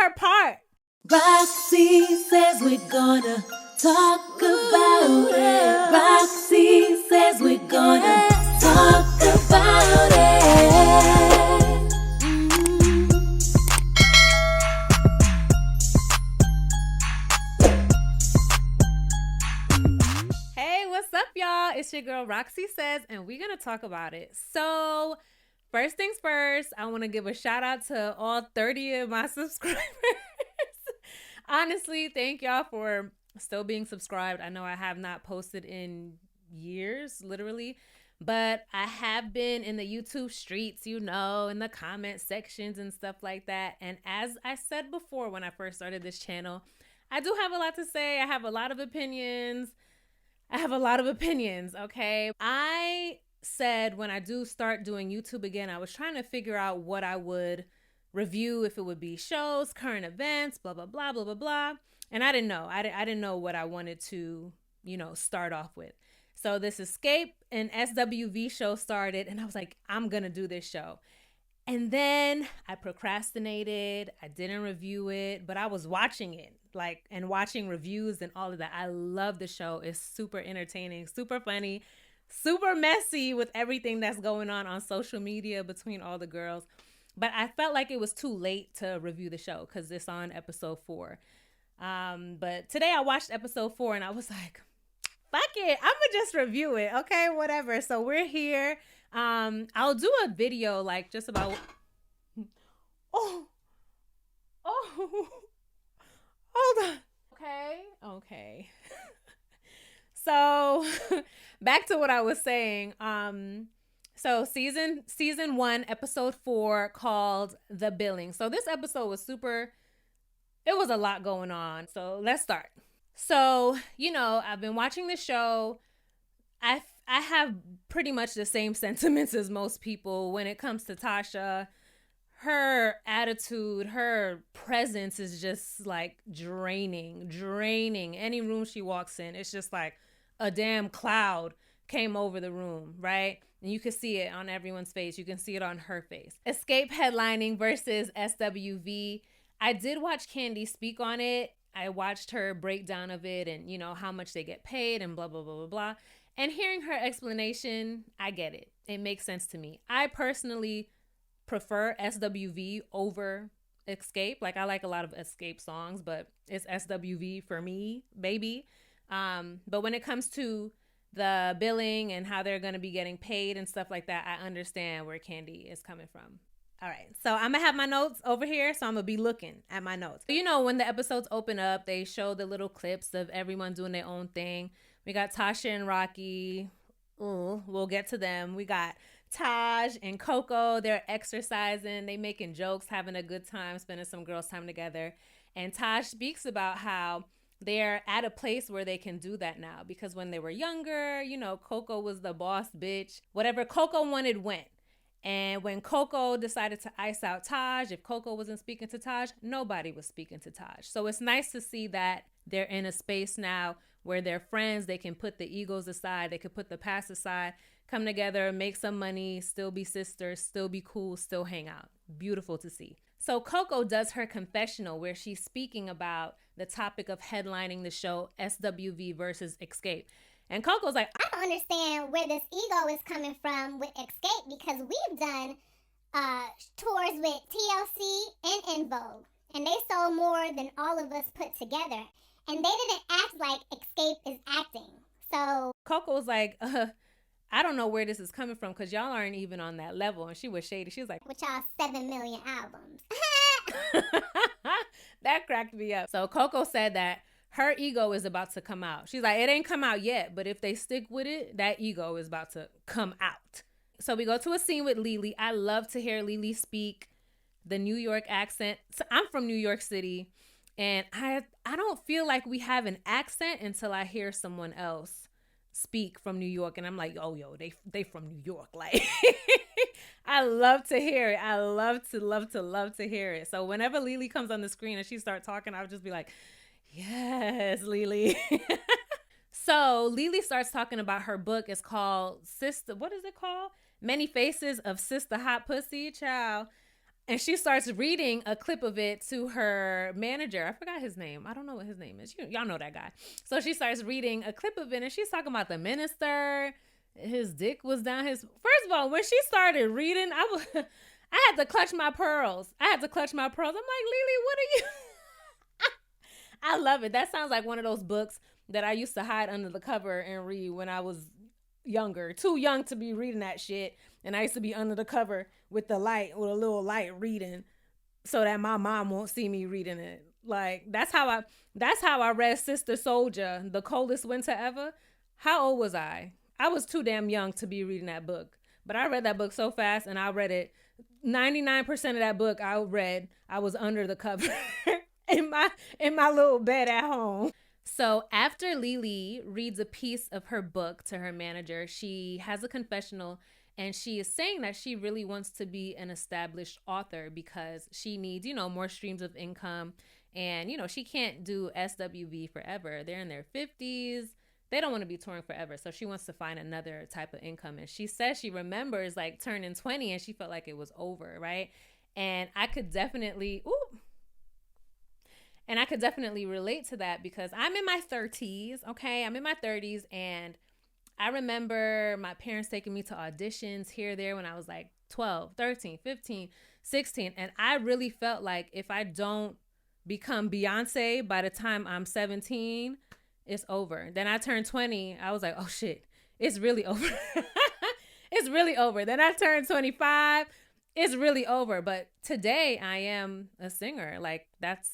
her part. Roxy says we're gonna talk about it. Roxy says we're gonna talk about it. Hey, what's up, y'all? It's your girl Roxy Says, and we're gonna talk about it. So, first things first, I want to give a shout out to all 30 of my subscribers. Honestly, thank y'all for still being subscribed. I know I have not posted in years, literally, but I have been in the YouTube streets, in the comment sections and stuff like that. And as I said before, when I first started this channel, I do have a lot to say. I have a lot of opinions. Okay? I said when I do start doing YouTube again, I was trying to figure out what I would review, if it would be shows, current events, blah, blah, blah, blah, blah, blah. And I didn't know. I didn't know what I wanted to, start off with. So this XScape and SWV show started, and I was like, I'm going to do this show. And then I procrastinated. I didn't review it, but I was watching it, and watching reviews and all of that. I love the show. It's super entertaining, super funny, super messy with everything that's going on social media between all the girls. But I felt like it was too late to review the show because it's on episode 4. But today I watched episode 4 and I was like, fuck it, I'm gonna just review it. Okay, whatever. So we're here. I'll do a video just about hold on. Okay. So back to what I was saying. So season 1, episode 4, called The Billing. So this episode was it was a lot going on. So let's start. So, I've been watching the show. I have pretty much the same sentiments as most people when it comes to Tasha. Her attitude, her presence is just draining. Any room she walks in, it's just like a damn cloud came over the room, right? And you can see it on everyone's face. You can see it on her face. XScape headlining versus SWV. I did watch Candy speak on it. I watched her breakdown of it and, how much they get paid and blah, blah, blah, blah, blah. And hearing her explanation, I get it. It makes sense to me. I personally prefer SWV over XScape. I like a lot of XScape songs, but it's SWV for me, baby. But when it comes to the billing and how they're going to be getting paid and stuff like that, I understand where Candy is coming from. All right, so I'm going to have my notes over here, so I'm going to be looking at my notes. When the episodes open up, they show the little clips of everyone doing their own thing. We got Tasha and Rocky. Ooh, we'll get to them. We got Taj and Coco. They're exercising. They making jokes, having a good time, spending some girls' time together. And Taj speaks about how they're at a place where they can do that now because when they were younger, Coco was the boss bitch. Whatever Coco wanted went. And when Coco decided to ice out Taj, if Coco wasn't speaking to Taj, nobody was speaking to Taj. So it's nice to see that they're in a space now where they're friends. They can put the egos aside. They can put the past aside, come together, make some money, still be sisters, still be cool, still hang out. Beautiful to see. So Coco does her confessional where she's speaking about the topic of headlining the show SWV versus XScape. And Coco's like, I don't understand where this ego is coming from with XScape because we've done tours with TLC and En Vogue. And they sold more than all of us put together. And they didn't act like XScape is acting. So Coco's like, I don't know where this is coming from because y'all aren't even on that level. And she was shady. She was like, with y'all 7 million albums. That cracked me up. So Coco said that her ego is about to come out. She's like, it ain't come out yet, but if they stick with it, that ego is about to come out. So we go to a scene with Lily. I love to hear Lily speak the New York accent. So I'm from New York City, and I don't feel like we have an accent until I hear someone else speak from New York, and I'm like, oh, yo, they from New York. I love to hear it. I love to hear it. So whenever Lily comes on the screen and she starts talking, I'll just be like, yes, Lily. So Lily starts talking about her book. It's called Sister. What is it called? Many Faces of Sister Hot Pussy. Child. And she starts reading a clip of it to her manager. I forgot his name. I don't know what his name is. Y'all know that guy. So she starts reading a clip of it, and she's talking about the minister. His dick was down his. First of all, when she started reading, I had to clutch my pearls. I'm like, Lily, what are you? I love it. That sounds like one of those books that I used to hide under the cover and read when I was younger. Too young to be reading that shit. And I used to be under the cover with a little light reading so that my mom won't see me reading it. Like, that's how I read Sister Soldier, The Coldest Winter Ever. How old was I? I was too damn young to be reading that book. But I read that book so fast, and I read it. 99% of that book I was under the cover in my little bed at home. So after Lily reads a piece of her book to her manager, she has a confessional, and she is saying that she really wants to be an established author because she needs, more streams of income. And, she can't do SWV forever. They're in their 50s. They don't want to be touring forever. So she wants to find another type of income. And she says she remembers like turning 20 and she felt like it was over, right? And I could definitely relate to that because I'm in my 30s, okay? I'm in my 30s, and I remember my parents taking me to auditions here, there when I was like 12, 13, 15, 16. And I really felt like if I don't become Beyonce by the time I'm 17, it's over. Then I turned 20. I was like, oh shit, it's really over. It's really over. Then I turned 25. It's really over. But today I am a singer. Like that's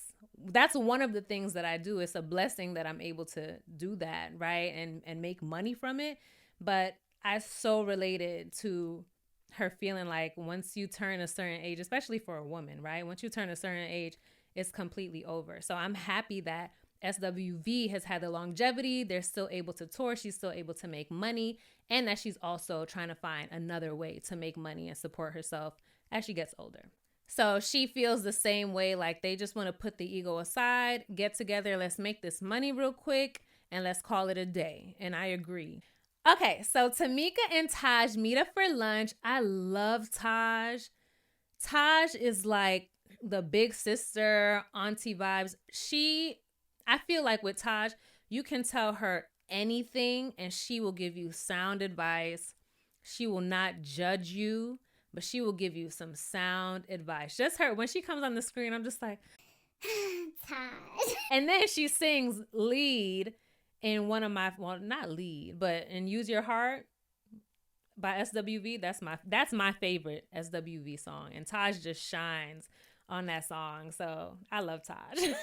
one of the things that I do. It's a blessing that I'm able to do that, right? And make money from it. But I so related to her feeling like once you turn a certain age, especially for a woman, right? Once you turn a certain age, it's completely over. So I'm happy that SWV has had the longevity. They're still able to tour. She's still able to make money, and that she's also trying to find another way to make money and support herself as she gets older. So she feels the same way, like they just want to put the ego aside, get together, let's make this money real quick, and let's call it a day. And I agree. Okay, so Tamika and Taj meet up for lunch. I love Taj. Taj is like the big sister, auntie vibes. I feel like with Taj, you can tell her anything and she will give you sound advice. She will not judge you, but she will give you some sound advice. Just her, when she comes on the screen, I'm just like, Taj. And then she sings lead in one of my, well, not lead, but in Use Your Heart by SWV. That's my favorite SWV song. And Taj just shines on that song. So I love Taj.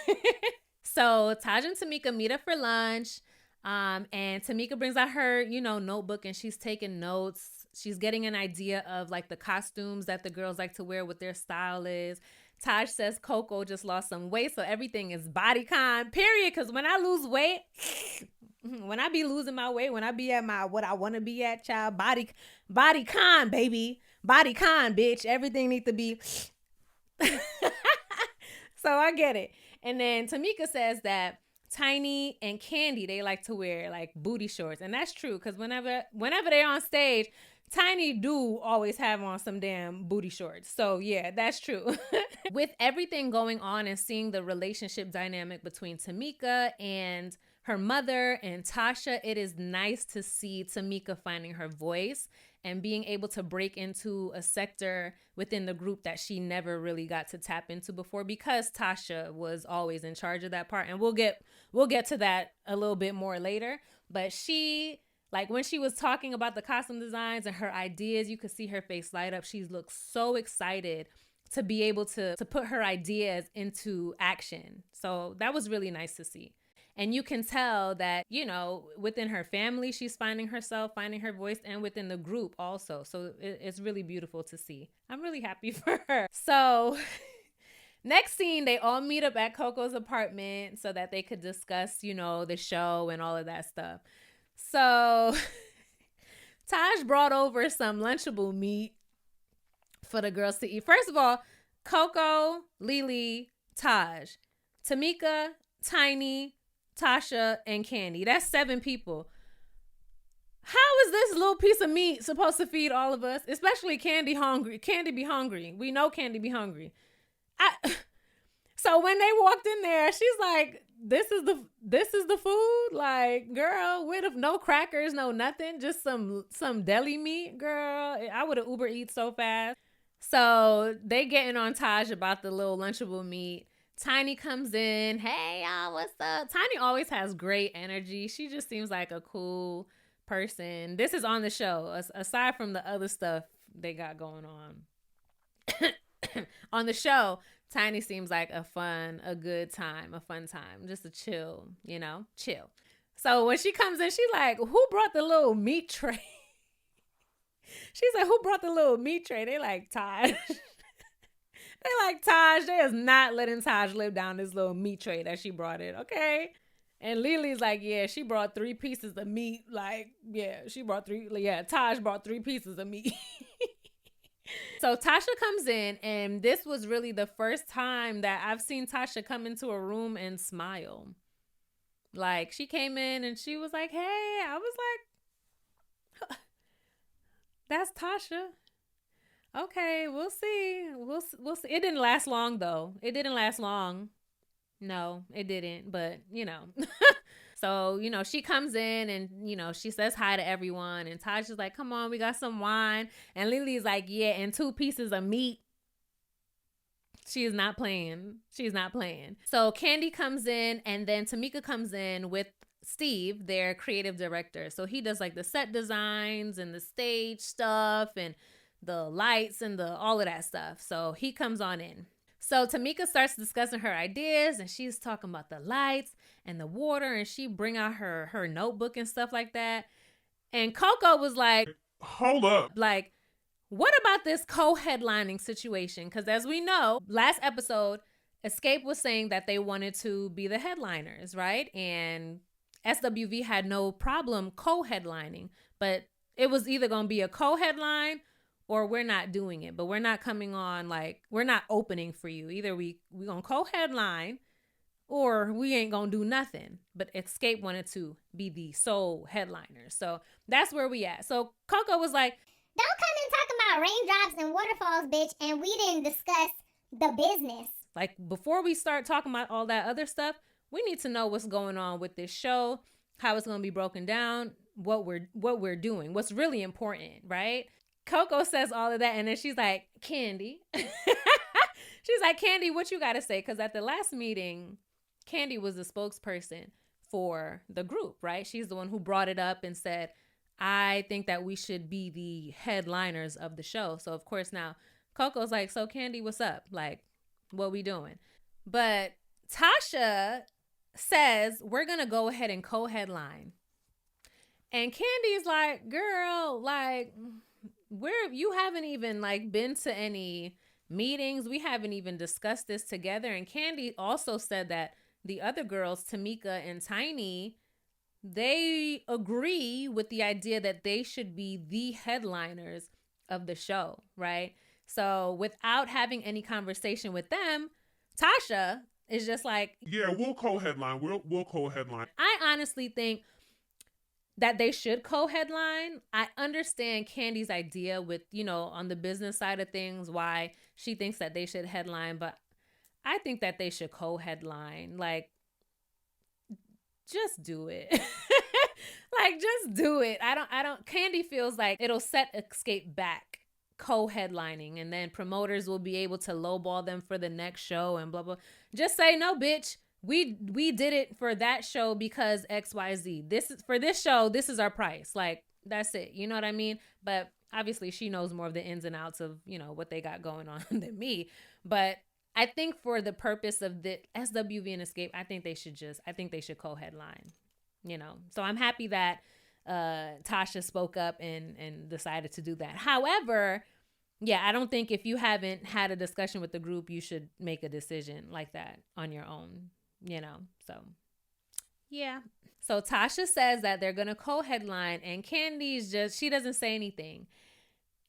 So Taj and Tamika meet up for lunch. And Tamika brings out her, notebook, and she's taking notes. She's getting an idea of like the costumes that the girls like to wear, what their style is. Taj says Coco just lost some weight, so everything is bodycon, period. Because when I lose weight, when I be losing my weight, when I be at what I want to be at, child, bodycon, baby. Bodycon, bitch. Everything needs to be. So I get it. And then Tamika says that Tiny and Candy, they like to wear like booty shorts. And that's true, because whenever they're on stage, Tiny do always have on some damn booty shorts. So yeah, that's true. With everything going on and seeing the relationship dynamic between Tamika and her mother and Tasha, it is nice to see Tamika finding her voice and being able to break into a sector within the group that she never really got to tap into before, because Tasha was always in charge of that part. And we'll get to that a little bit more later. But she, like when she was talking about the costume designs and her ideas, you could see her face light up. She looked so excited to be able to put her ideas into action. So that was really nice to see. And you can tell that, within her family, she's finding herself, finding her voice, and within the group also. So it's really beautiful to see. I'm really happy for her. So next scene, they all meet up at Coco's apartment so that they could discuss, the show and all of that stuff. So Taj brought over some Lunchable meat for the girls to eat. First of all, Coco, Lily, Taj, Tamika, Tiny, Tasha, and Candy. That's 7 people. How is this little piece of meat supposed to feed all of us? Especially Candy hungry. Candy be hungry. We know Candy be hungry. So when they walked in there, she's like, this is the food? Like, girl, with no crackers, no nothing, just some deli meat, girl. I would have Uber Eats so fast. So they getting on Taj about the little Lunchable meat. Tiny comes in. Hey, y'all, what's up? Tiny always has great energy. She just seems like a cool person. This is on the show, aside from the other stuff they got going on. On the show, Tiny seems like a fun time, just a chill. So when she comes in, she's like, who brought the little meat tray? She's like, who brought the little meat tray? They like, Taj. They like, Taj. They is not letting Taj live down this little meat tray that she brought in, okay? And Lily's like, yeah, she brought 3 pieces of meat. Like, yeah, Taj brought 3 pieces of meat. So Tasha comes in, and this was really the first time that I've seen Tasha come into a room and smile. Like, she came in and she was like, hey, I was like, that's Tasha. Okay, we'll see. We'll see. It didn't last long, though. It didn't last long. No, it didn't. But, So, she comes in and, she says hi to everyone. And Taj is like, come on, we got some wine. And Lily's like, yeah, and 2 pieces of meat. She is not playing. She's not playing. So Candy comes in, and then Tamika comes in with Steve, their creative director. So he does like the set designs and the stage stuff and the lights and all of that stuff. So he comes on in. So Tamika starts discussing her ideas, and she's talking about the lights and the water, and she bring out her notebook and stuff like that. And Coco was like, hold up. Like, what about this co-headlining situation? Because as we know, last episode, XScape was saying that they wanted to be the headliners, right? And SWV had no problem co-headlining, but it was either going to be a co-headline or we're not doing it, but we're not coming on, like, we're not opening for you. Either we gonna co-headline or we ain't gonna do nothing. But XScape wanted to be the sole headliner. So that's where we at. So Coco was like, don't come and talk about raindrops and waterfalls, bitch, and we didn't discuss the business. Like, before we start talking about all that other stuff, we need to know what's going on with this show, how it's gonna be broken down, what we're doing, what's really important, right? Coco says all of that, and then she's like, Candy. She's like, Candy, what you got to say? Because at the last meeting, Candy was the spokesperson for the group, right? She's the one who brought it up and said, I think that we should be the headliners of the show. So, of course, now Coco's like, so, Candy, what's up? Like, what we doing? But Tasha says, we're going to go ahead and co-headline. And Candy's like, girl, like, you haven't even like been to any meetings. We haven't even discussed this together. And Candy also said that the other girls, Tamika and Tiny, they agree with the idea that they should be the headliners of the show, right? So without having any conversation with them, Tasha is just like, yeah, we'll co-headline. We'll co-headline. I honestly think that they should co-headline. I understand Candy's idea with, on the business side of things, why she thinks that they should headline, but I think that they should co-headline. Like, just do it. Like, just do it. Candy feels like it'll set XScape back co-headlining, and then promoters will be able to lowball them for the next show and blah, blah. Just say, no, bitch. We did it for that show because XYZ. For this show, this is our price. Like, that's it. You know what I mean? But obviously she knows more of the ins and outs of, what they got going on than me. But I think for the purpose of the SWV and XScape, I think they should co-headline, So I'm happy that Tasha spoke up and decided to do that. However, yeah, I don't think if you haven't had a discussion with the group, you should make a decision like that on your own. So yeah. So Tasha says that they're going to co-headline, and Candy's she doesn't say anything,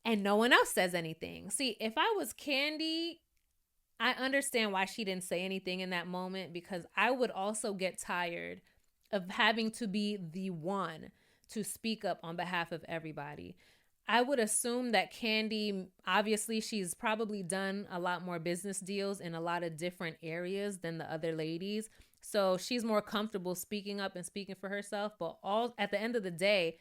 and no one else says anything. See, if I was Candy, I understand why she didn't say anything in that moment, because I would also get tired of having to be the one to speak up on behalf of everybody. I would assume that Candy, obviously, she's probably done a lot more business deals in a lot of different areas than the other ladies. So she's more comfortable speaking up and speaking for herself. But all at the end of the day,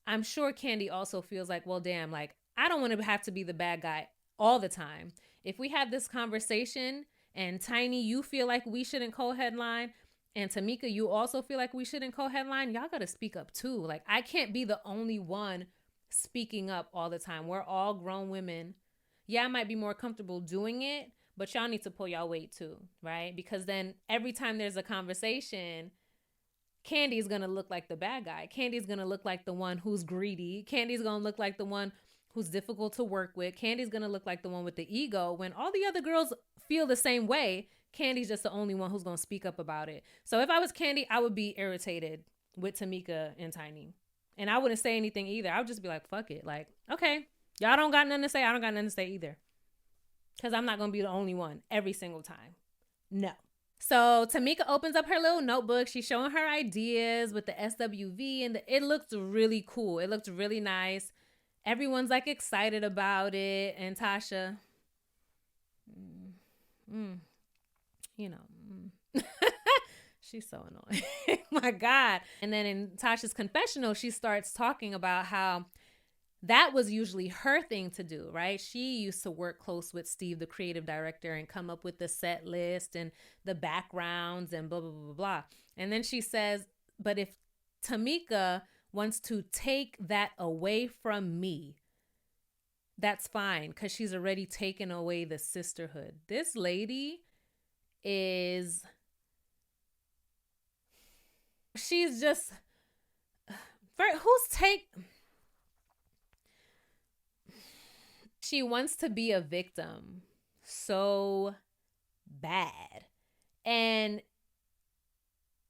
I'm sure Candy also feels like, well, damn, like, I don't want to have to be the bad guy all the time. If we have this conversation and Tiny, you feel like we shouldn't co-headline, and Tamika, you also feel like we shouldn't co-headline, y'all got to speak up too. Like, I can't be the only one speaking up all the time. We're all grown women. Yeah, I might be more comfortable doing it, but y'all need to pull y'all weight too, right? Because then every time there's a conversation, Candy's gonna look like the bad guy. Candy's gonna look like the one who's greedy. Candy's gonna look like the one who's difficult to work with. Candy's gonna look like the one with the ego. When all the other girls feel the same way, Candy's just the only one who's gonna speak up about it. So if I was Candy, I would be irritated with Tamika and Tiny. And I wouldn't say anything either. I would just be like, fuck it. Like, okay, y'all don't got nothing to say. I don't got nothing to say either. Because I'm not going to be the only one every single time. No. So Tamika opens up her little notebook. She's showing her ideas with the SWV. And it looked really cool. It looked really nice. Everyone's like excited about it. And Tasha, she's so annoying. My God. And then in Tasha's confessional, she starts talking about how that was usually her thing to do, right? She used to work close with Steve, the creative director, and come up with the set list and the backgrounds and blah, blah, blah, blah. And then she says, but if Tamika wants to take that away from me, that's fine, because she's already taken away the sisterhood. This lady is... she's just... She wants to be a victim so bad. And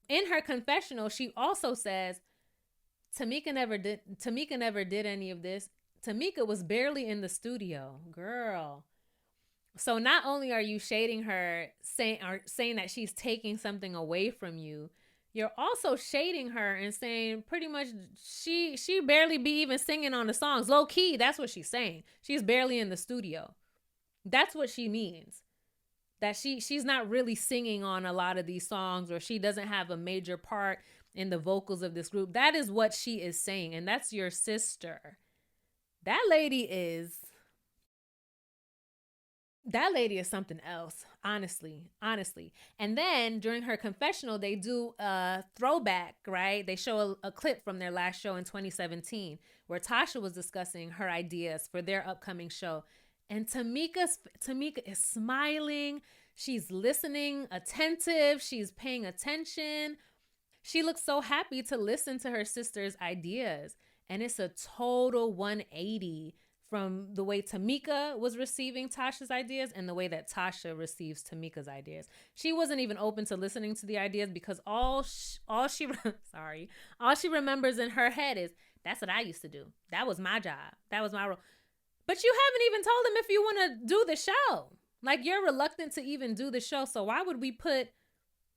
in her confessional, she also says, Tamika never did any of this. Tamika was barely in the studio, girl. So not only are you shading her, saying that she's taking something away from you, you're also shading her and saying pretty much she barely be even singing on the songs. Low key, that's what she's saying. She's barely in the studio. That's what she means. That she's not really singing on a lot of these songs, or she doesn't have a major part in the vocals of this group. That is what she is saying. And that's your sister. That lady is something else, honestly. And then during her confessional, they do a throwback, right? They show a clip from their last show in 2017 where Tasha was discussing her ideas for their upcoming show. And Tamika is smiling. She's listening, attentive. She's paying attention. She looks so happy to listen to her sister's ideas. And it's a total 180 from the way Tamika was receiving Tasha's ideas and the way that Tasha receives Tamika's ideas. She wasn't even open to listening to the ideas because all she remembers in her head is, that's what I used to do. That was my job. That was my role. But you haven't even told them if you want to do the show. Like, you're reluctant to even do the show. So why would we put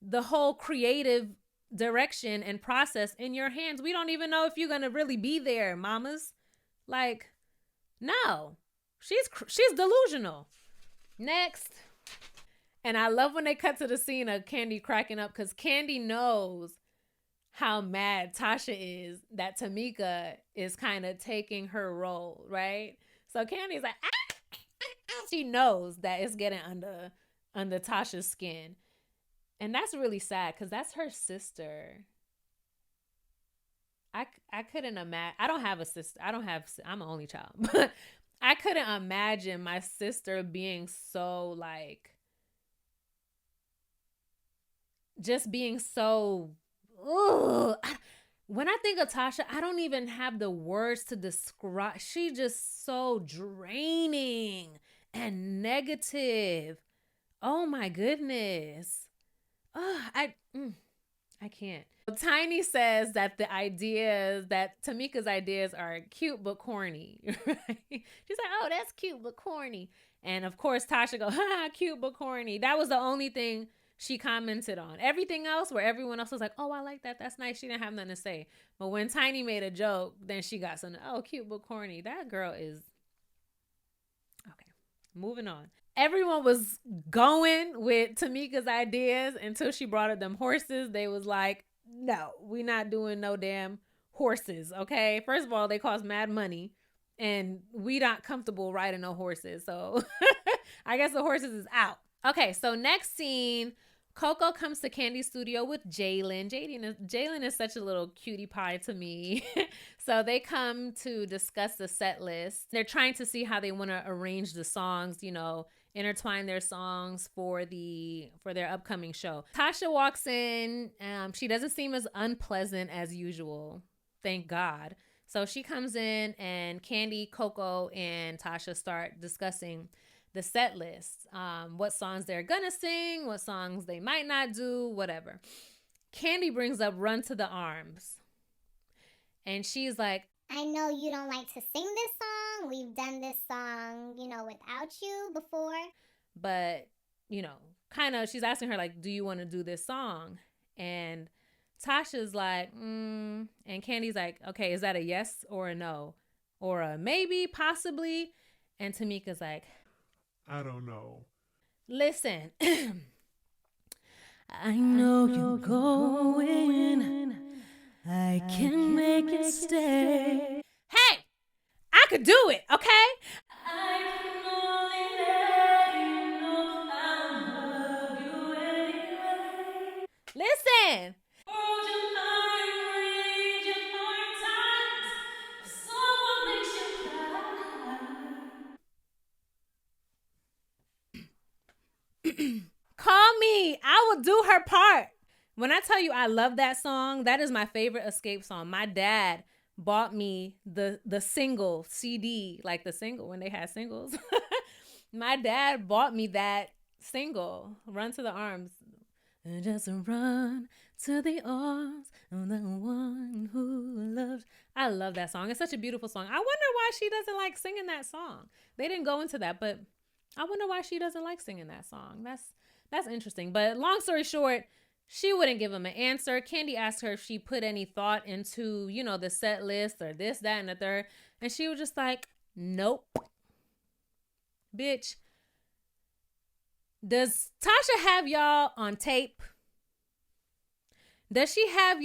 the whole creative direction and process in your hands? We don't even know if you're going to really be there, mamas. Like, no, she's delusional. Next. And I love when they cut to the scene of Candy cracking up, because Candy knows how mad Tasha is that Tamika is kind of taking her role, right? So Candy's like, she knows that it's getting under Tasha's skin. And that's really sad, because that's her sister. I couldn't imagine. I don't have a sister. I'm an only child. But I couldn't imagine my sister being so, like, just being so, when I think of Tasha, I don't even have the words to describe. She just so draining and negative. Oh my goodness. I can't. Tiny says that Tamika's ideas are cute but corny, right? She's like, oh, that's cute but corny. And of course, Tasha goes, ha, cute but corny. That was the only thing she commented on. Everything else, where everyone else was like, oh, I like that. That's nice. She didn't have nothing to say. But when Tiny made a joke, then she got something. Oh, cute but corny. That girl is... Okay, moving on. Everyone was going with Tamika's ideas until she brought up them horses. They was like, no, we not doing no damn horses, okay? First of all, they cost mad money, and we not comfortable riding no horses. So I guess the horses is out. Okay, so next scene, Coco comes to Candy's studio with Jalen. Jalen is such a little cutie pie to me. So they come to discuss the set list. They're trying to see how they want to arrange the songs, you know, intertwine their songs for their upcoming show. Tasha walks in. She doesn't seem as unpleasant as usual. Thank God. So she comes in, and Candy, Coco, and Tasha start discussing the set list. What songs they're gonna sing, what songs they might not do, whatever. Candy brings up Run to the Arms. And she's like, I know you don't like to sing this song. We've done this song, you know, without you before. But, you know, kind of, she's asking her, like, do you want to do this song? And Tasha's like, and Candy's like, okay, is that a yes or a no? Or a maybe, possibly? And Tamika's like, I don't know. Listen, I know you're going. I can make it stay. Hey, I could do it, okay? I can only let you know I love you anyway. Listen. Call me. I will do her part. When I tell you I love that song, that is my favorite Escape song. My dad bought me the single CD, like the single when they had singles. My dad bought me that single, Run to the Arms. Just run to the arms of the one who loves. I love that song. It's such a beautiful song. I wonder why she doesn't like singing that song. They didn't go into that, but I wonder why she doesn't like singing that song. That's interesting. But long story short, she wouldn't give him an answer. Candy asked her if she put any thought into, you know, the set list or this, that, and the third. And she was just like, nope. Bitch, does Tasha have y'all on tape? Does she have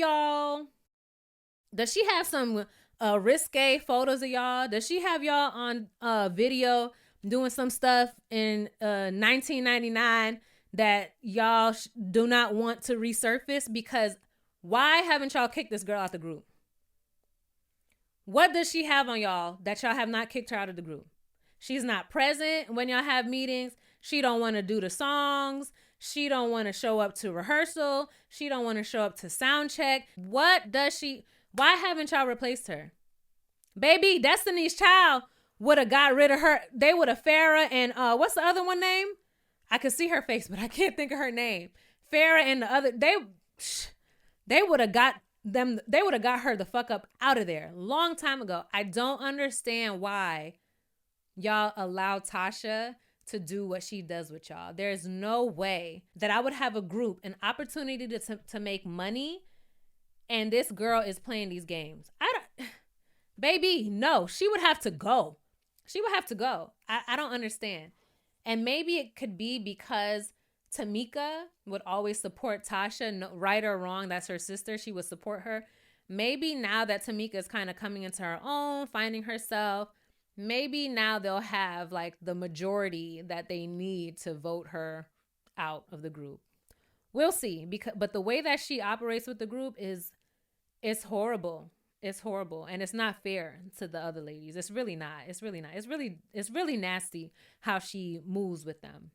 some risque photos of y'all? Does she have y'all on video doing some stuff in 1999 that y'all do not want to resurface? Because why haven't y'all kicked this girl out the group? What does she have on y'all that y'all have not kicked her out of the group? She's not present when y'all have meetings. She don't want to do the songs. She don't want to show up to rehearsal. She don't want to show up to sound check. Why haven't y'all replaced her? Baby, Destiny's Child would have got rid of her. They would have Farrah and what's the other one name? I could see her face, but I can't think of her name. Farrah and the other, they would have got them. They would have got her the fuck up out of there long time ago. I don't understand why y'all allow Tasha to do what she does with y'all. There's no way that I would have a group, an opportunity to make money, and this girl is playing these games. Baby, no, she would have to go. She would have to go. I don't understand. And maybe it could be because Tamika would always support Tasha, no, right or wrong, that's her sister. She would support her. Maybe now that Tamika is kind of coming into her own, finding herself, maybe now they'll have like the majority that they need to vote her out of the group. We'll see. But the way that she operates with the group it's horrible. It's horrible. And it's not fair to the other ladies. It's really not. It's really not. It's really nasty how she moves with them.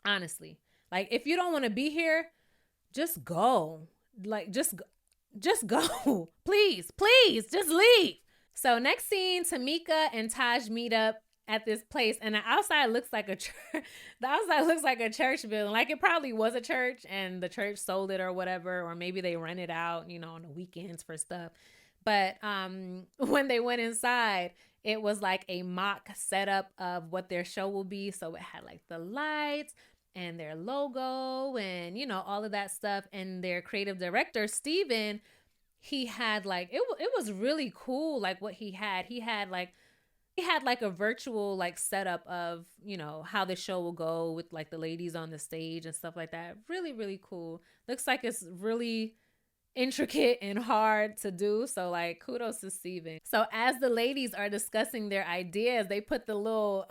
Honestly. Like, if you don't want to be here, just go. Like, just go. Please, just leave. So next scene, Tamika and Taj meet up at this place, and the outside looks like a church building. Like, it probably was a church and the church sold it or whatever, or maybe they rent it out, you know, on the weekends for stuff. But when they went inside, it was like a mock setup of what their show will be. So it had like the lights and their logo and, you know, all of that stuff. And their creative director, Steven, he had like, it was really cool. Like what he had like a virtual like setup of, you know, how the show will go with like the ladies on the stage and stuff like that. Really, really cool. Looks like it's really intricate and hard to do. So like kudos to Steven. So as the ladies are discussing their ideas, they put the little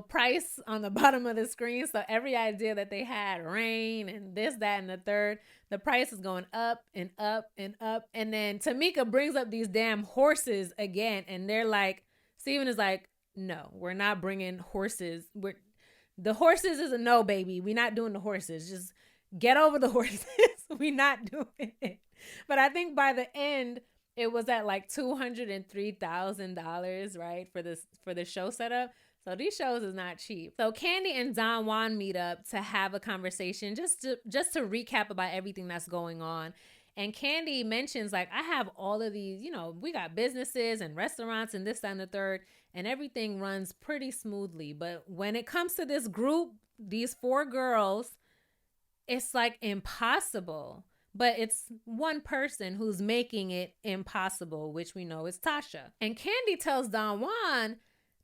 price on the bottom of the screen. So every idea that they had, rain and this, that, and the third, the price is going up and up and up. And then Tamika brings up these damn horses again. And they're like, Steven is like, no, we're not bringing horses. The horses is a no, baby. We're not doing the horses. Just get over the horses. We're not doing it. But I think by the end, it was at like $203,000, right? For the show setup. So these shows is not cheap. So Candy and Don Juan meet up to have a conversation just to recap about everything that's going on. And Candy mentions like, I have all of these, you know, we got businesses and restaurants and this, that, and the third, and everything runs pretty smoothly. But when it comes to this group, these 4 girls, it's like impossible. But it's one person who's making it impossible, which we know is Tasha. And Candy tells Don Juan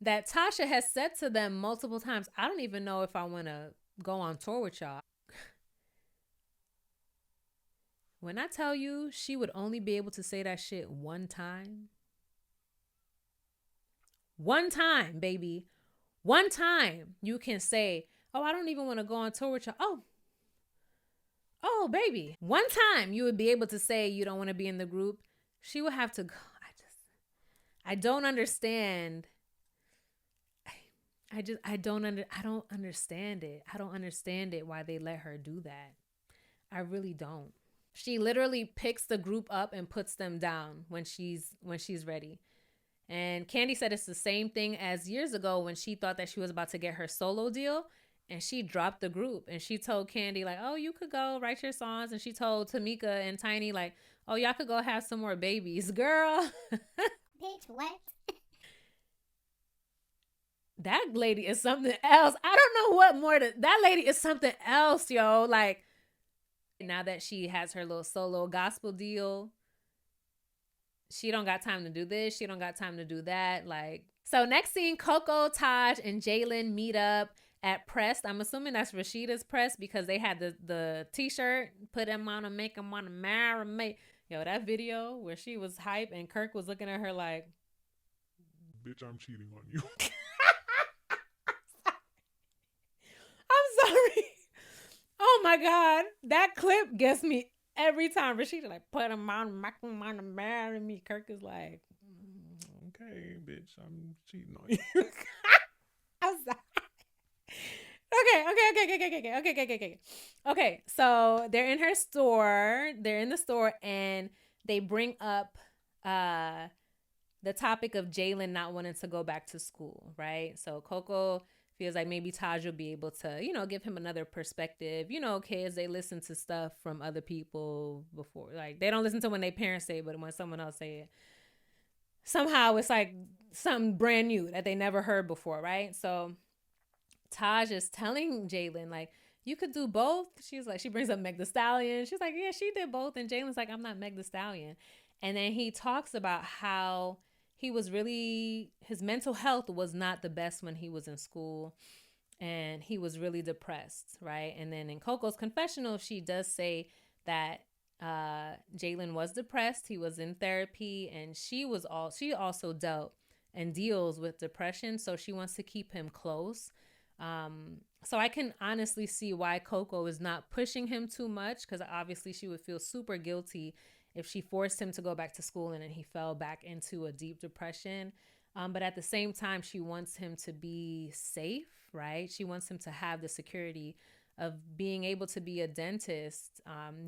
that Tasha has said to them multiple times, I don't even know if I want to go on tour with y'all. When I tell you she would only be able to say that shit one time. One time, baby. One time you can say, oh, I don't even want to go on tour with y'all. Oh, baby. One time you would be able to say you don't want to be in the group. She would have to go. I don't understand. I don't understand it. I don't understand it why they let her do that. I really don't. She literally picks the group up and puts them down when she's ready. And Candy said it's the same thing as years ago when she thought that she was about to get her solo deal and she dropped the group and she told Candy like, oh, you could go write your songs. And she told Tamika and Tiny like, oh, y'all could go have some more babies. Girl. Bitch, what? That lady is something else. I don't know what more that lady is something else, yo. Like, now that she has her little solo gospel deal, she don't got time to do this. She don't got time to do that. Like, so next scene, Coco, Taj, and Jalen meet up at Pressed. I'm assuming that's Rashida's Press because they had the t-shirt, put them on and make them want to marry me. Yo, that video where she was hype and Kirk was looking at her like, bitch, I'm cheating on you. I'm sorry. Oh my God. That clip gets me every time. Rashida like, put him on, make him want to marry me. Kirk is like, okay, bitch, I'm cheating on you. I'm sorry. Okay. So they're in her store. They're in the store and they bring up the topic of Jalen not wanting to go back to school, right? So Coco feels like maybe Taj will be able to, you know, give him another perspective. You know, kids, they listen to stuff from other people before. Like, they don't listen to when their parents say it, but when someone else say it. Somehow it's like something brand new that they never heard before, right? So Taj is telling Jalen, like, you could do both. She's like, she brings up Meg Thee Stallion. She's like, yeah, she did both. And Jalen's like, I'm not Meg Thee Stallion. And then he talks about how he was really, his mental health was not the best when he was in school and he was really depressed, right? And then in Coco's confessional, she does say that Jalen was depressed. He was in therapy and she also dealt and deals with depression. So she wants to keep him close. So I can honestly see why Coco is not pushing him too much because obviously she would feel super guilty if she forced him to go back to school and then he fell back into a deep depression. But at the same time, she wants him to be safe, right? She wants him to have the security of being able to be a dentist,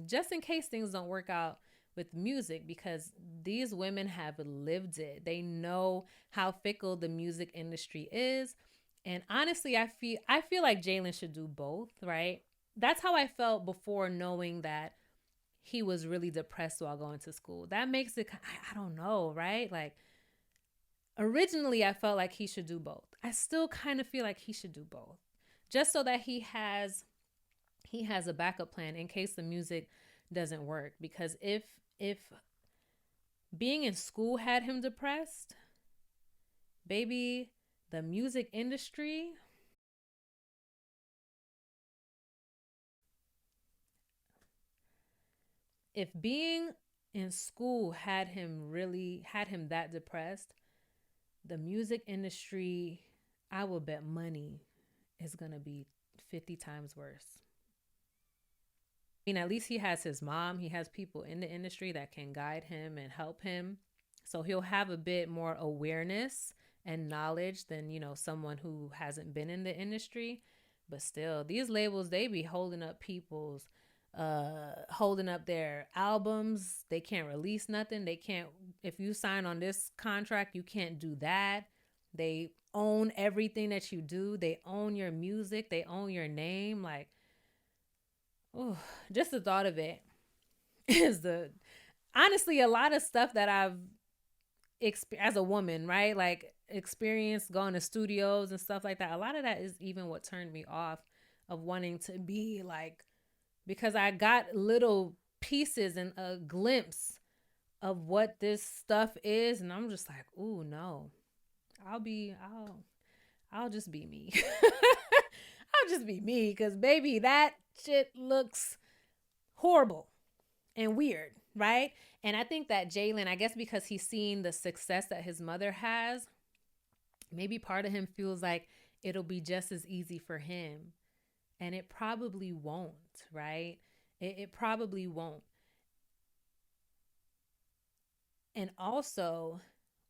just in case things don't work out with music, because these women have lived it. They know how fickle the music industry is. And honestly, I feel like Jalen should do both, right? That's how I felt before knowing that he was really depressed while going to school. That makes it, I don't know, right? Like, originally I felt like he should do both. I still kind of feel like he should do both. just so that he has a backup plan in case the music doesn't work. Because if being in school had him depressed, baby, the music industry, if being in school had him that depressed, the music industry, I will bet money, is going to be 50 times worse. I mean, at least he has his mom. He has people in the industry that can guide him and help him. So he'll have a bit more awareness and knowledge than, someone who hasn't been in the industry. But still, these labels, they be holding up holding up their albums. They can't release nothing. They can't, if you sign on this contract, you can't do that. They own everything that you do. They own your music. They own your name. Like, oh, just the thought of it is honestly, a lot of stuff that I've as a woman, right? Like, experience going to studios and stuff like that. A lot of that is even what turned me off of wanting to be like, because I got little pieces and a glimpse of what this stuff is. And I'm just like, ooh, no, I'll just be me. I'll just be me. Because baby, that shit looks horrible and weird, right? And I think that Jalen, I guess because he's seen the success that his mother has, maybe part of him feels like it'll be just as easy for him. And it probably won't, right? It probably won't. And also,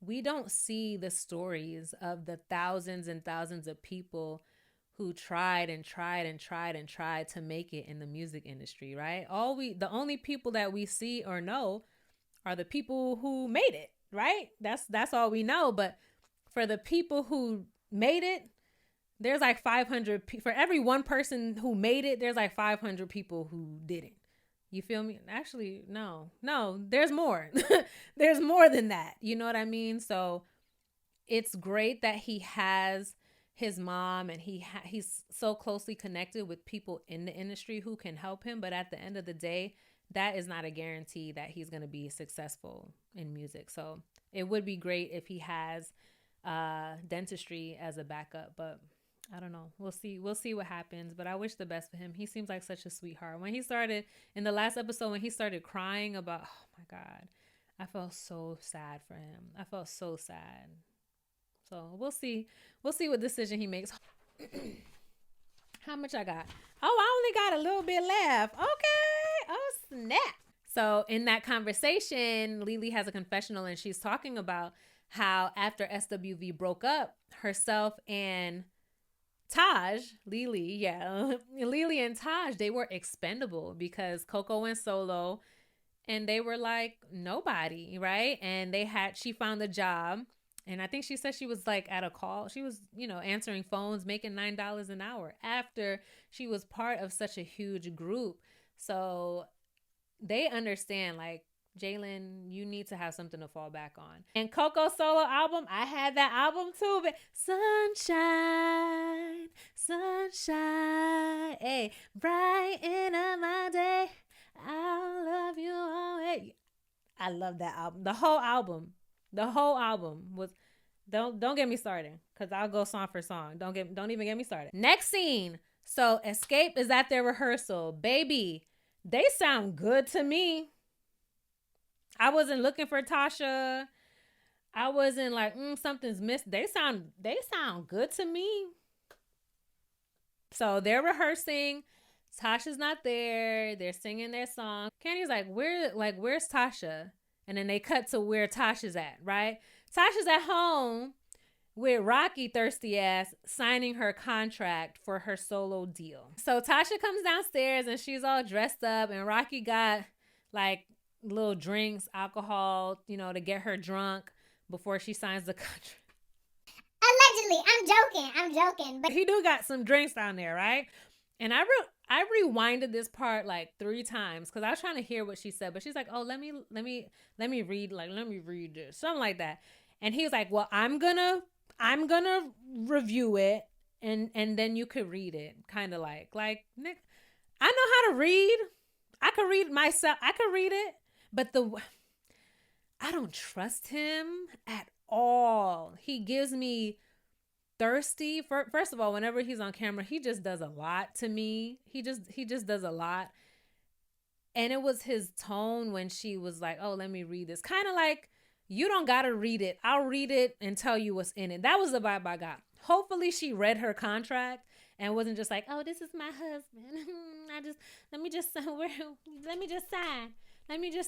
we don't see the stories of the thousands and thousands of people who tried to make it in the music industry, right? The only people that we see or know are the people who made it, right? That's all we know. But for the people who made it, there's like 500 for every one person who made it, there's like 500 people who didn't. You feel me? Actually, no, there's more. There's more than that. You know what I mean? So it's great that he has his mom and he's so closely connected with people in the industry who can help him. But at the end of the day, that is not a guarantee that he's going to be successful in music. So it would be great if he has dentistry as a backup, but I don't know. We'll see what happens, but I wish the best for him. He seems like such a sweetheart. When he started in the last episode, when he started crying about, oh my God, I felt so sad for him. I felt so sad. So we'll see what decision he makes. How much I got? Oh, I only got a little bit left. Okay. Oh, snap. So in that conversation, Lily has a confessional and she's talking about how after SWV broke up, herself and Lily and Taj, they were expendable because Coco went solo and they were like nobody, right? And she found a job, and I think she said she was like at a call. She was, answering phones, making $9 an hour after she was part of such a huge group. So they understand, like, Jalen, you need to have something to fall back on. And Coco's solo album, I had that album too, but sunshine, hey, brighten up my day, I'll love you always. I love that album. The whole album was, don't get me started, because I'll go song for song. Don't even get me started. Next scene. So XScape is at their rehearsal. Baby, they sound good to me. I wasn't looking for Tasha. I wasn't like, something's missed. They sound good to me. So they're rehearsing. Tasha's not there. They're singing their song. Candy's like, where's Tasha? And then they cut to where Tasha's at, right? Tasha's at home with Rocky thirsty ass signing her contract for her solo deal. So Tasha comes downstairs and she's all dressed up, and Rocky got like little drinks, alcohol, to get her drunk before she signs the contract. Allegedly, I'm joking, but he do got some drinks down there, right? And I rewinded this part like 3 times because I was trying to hear what she said, but she's like, "Oh, let me read, like, let me read this," something like that. And he was like, "Well, I'm gonna review it, and then you could read it, kind of like Nick. I know how to read. I could read myself. I could read it, but I don't trust him at all. He gives me thirsty. First of all, whenever he's on camera, he just does a lot to me. He just does a lot. And it was his tone when she was like, "Oh, let me read this." Kind of like, you don't gotta read it. I'll read it and tell you what's in it. That was the vibe I got. Hopefully she read her contract and wasn't just like, "Oh, this is my husband. let me just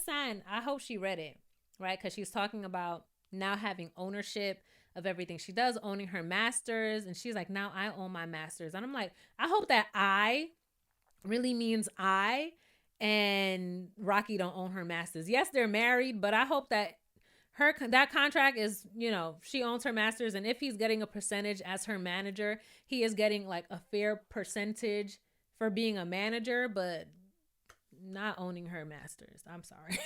sign. I hope she read it, right? Because she's talking about now having ownership of everything she does, owning her masters. And she's like, now I own my masters. And I'm like, I hope that I really means I and Rocky don't own her masters. Yes, they're married, but I hope that that contract is, she owns her masters. And if he's getting a percentage as her manager, he is getting like a fair percentage for being a manager, but not owning her masters. I'm sorry.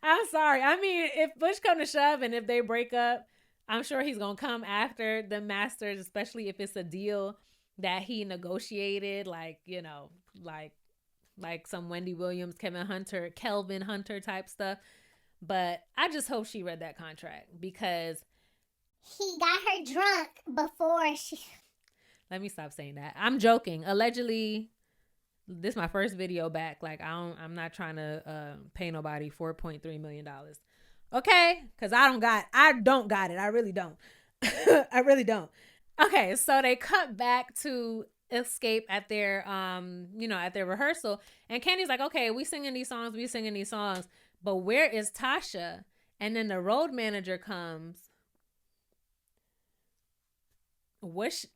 I'm sorry. I mean, if push come to shove and if they break up, I'm sure he's going to come after the masters, especially if it's a deal that he negotiated, like some Wendy Williams, Kelvin Hunter type stuff. But I just hope she read that contract because he got her drunk before she... Let me stop saying that. I'm joking. Allegedly, this is my first video back. Like, I'm not trying to pay nobody $4.3 million. Okay? Because I don't got it. I really don't. I really don't. Okay, so they cut back to XScape at their at their rehearsal, and Candy's like, okay, we singing these songs, but where is Tasha? And then the road manager comes. Was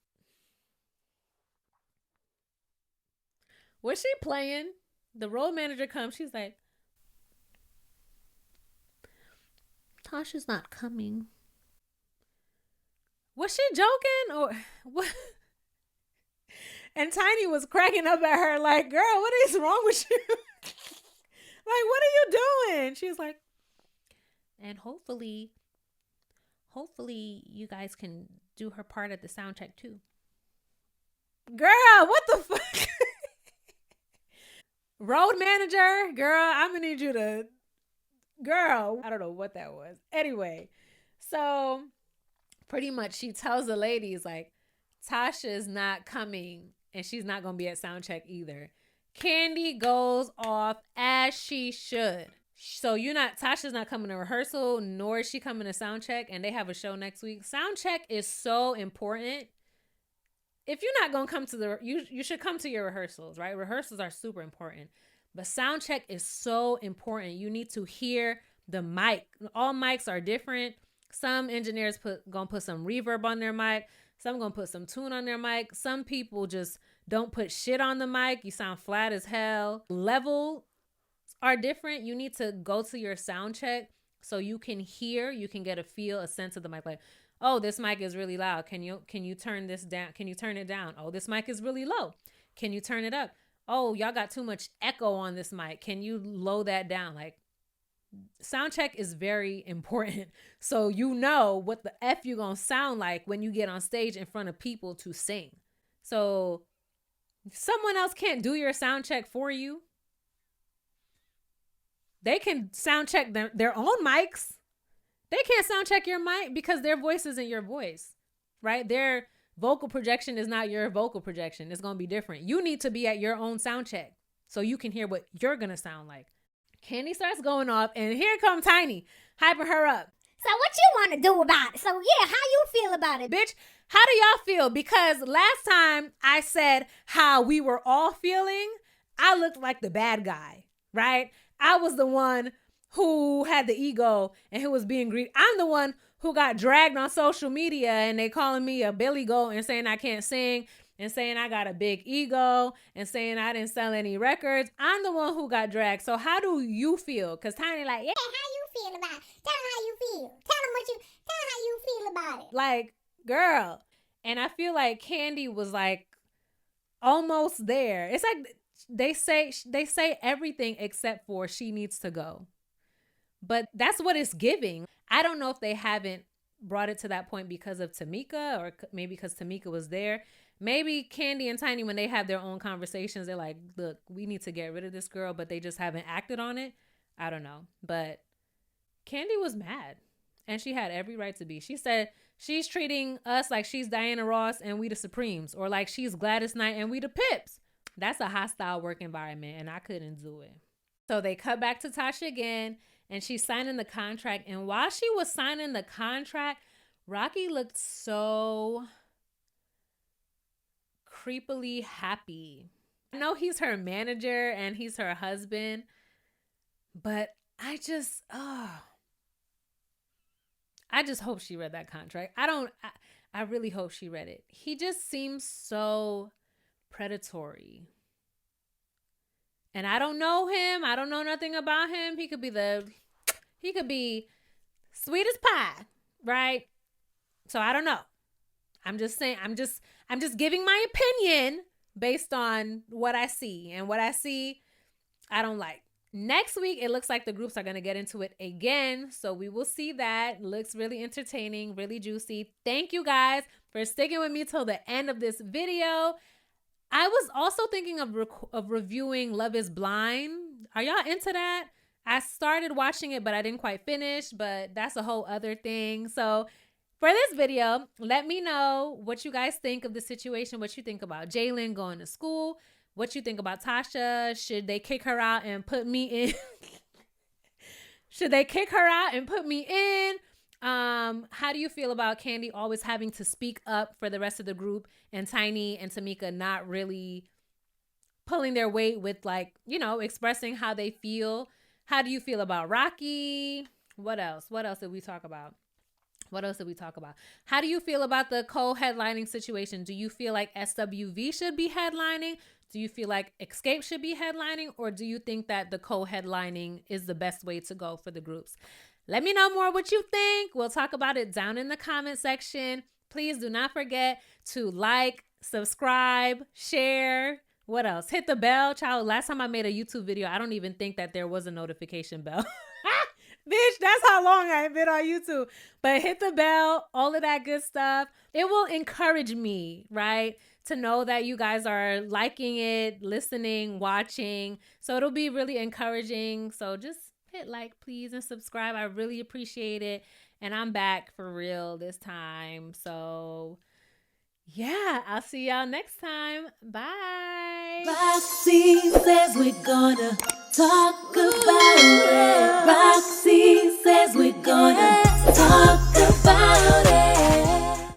she playing? The road manager comes. She's like, Tasha's not coming. Was she joking or what? And Tiny was cracking up at her like, girl, what is wrong with you? Like, what are you doing? She's like, and hopefully you guys can do her part at the sound check too. Girl, what the fuck? Road manager, girl, I'm gonna need you to, girl, I don't know what that was. Anyway, so pretty much she tells the ladies like, Tasha's not coming and she's not gonna be at sound check either. Candy goes off as she should. So Tasha's not coming to rehearsal, nor is she coming to sound check, and they have a show next week. Sound check is so important. If you're not going to come to you should come to your rehearsals, right? Rehearsals are super important, but sound check is so important. You need to hear the mic. All mics are different. Some engineers gonna put some reverb on their mic. Some gonna put some tune on their mic. Some people just don't put shit on the mic. You sound flat as hell. Levels are different. You need to go to your sound check so you can hear, you can get a sense of the mic. Like, oh, this mic is really loud. Can you turn this down? Can you turn it down? Oh, this mic is really low. Can you turn it up? Oh, y'all got too much echo on this mic. Can you low that down? Like, sound check is very important. So you know what the F you gonna sound like when you get on stage in front of people to sing. So if someone else can't do your sound check for you, they can sound check their own mics. They can't sound check your mic because their voice isn't your voice, right? Their vocal projection is not your vocal projection. It's going to be different. You need to be at your own sound check so you can hear what you're going to sound like. Candy starts going off, and here comes Tiny, hyping her up. So what you want to do about it? So yeah, how you feel about it? Bitch, how do y'all feel? Because last time I said how we were all feeling, I looked like the bad guy, right? I was the one who had the ego and who was being greedy. I'm the one who got dragged on social media and they calling me a Billy Goat and saying I can't sing and saying I got a big ego and saying I didn't sell any records. I'm the one who got dragged. So how do you feel? Because Tiny like, yeah. Hey, how you feel about it? Tell them how you feel. Tell them how you feel about it. Like, girl. And I feel like Candy was like almost there. It's like they say everything except for she needs to go. But that's what it's giving. I don't know if they haven't brought it to that point because of Tamika, or maybe because Tamika was there. Maybe Candy and Tiny, when they have their own conversations, they're like, look, we need to get rid of this girl, but they just haven't acted on it. I don't know. But Candy was mad, and she had every right to be. She said she's treating us like she's Diana Ross and we the Supremes, or like she's Gladys Knight and we the Pips. That's a hostile work environment, and I couldn't do it. So they cut back to Tasha again, and she's signing the contract. And while she was signing the contract, Rocky looked so creepily happy. I know he's her manager and he's her husband, but I just hope she read that contract. I really hope she read it. He just seems so predatory. And I don't know him. I don't know nothing about him. He could be sweet as pie, right? So I don't know. I'm just saying, I'm just giving my opinion based on what I see. And what I see, I don't like. Next week, it looks like the groups are going to get into it again. So we will see that. Looks really entertaining, really juicy. Thank you guys for sticking with me till the end of this video. I was also thinking of reviewing Love is Blind. Are y'all into that? I started watching it, but I didn't quite finish. But that's a whole other thing. So for this video, let me know what you guys think of the situation. What you think about Jalen going to school. What you think about Tasha. Should they kick her out and put me in? Should they kick her out and put me in? How do you feel about Candy always having to speak up for the rest of the group, and Tiny and Tamika not really pulling their weight with, like, you know, expressing how they feel? How do you feel about Rocky? What else? What else did we talk about? How do you feel about the co-headlining situation? Do you feel like SWV should be headlining? Do you feel like XScape should be headlining? Or do you think that the co-headlining is the best way to go for the groups? Let me know more what you think. We'll talk about it down in the comment section. Please do not forget to like, subscribe, share. What else? Hit the bell. Child, last time I made a YouTube video, I don't even think that there was a notification bell. Bitch, that's how long I've been on YouTube. But hit the bell, all of that good stuff. It will encourage me, right, to know that you guys are liking it, listening, watching. So it'll be really encouraging. So just hit like, please, and subscribe. I really appreciate it. And I'm back for real this time. So yeah, I'll see y'all next time. Bye. Roxy says we're gonna talk about it. Roxy says we're gonna talk about it.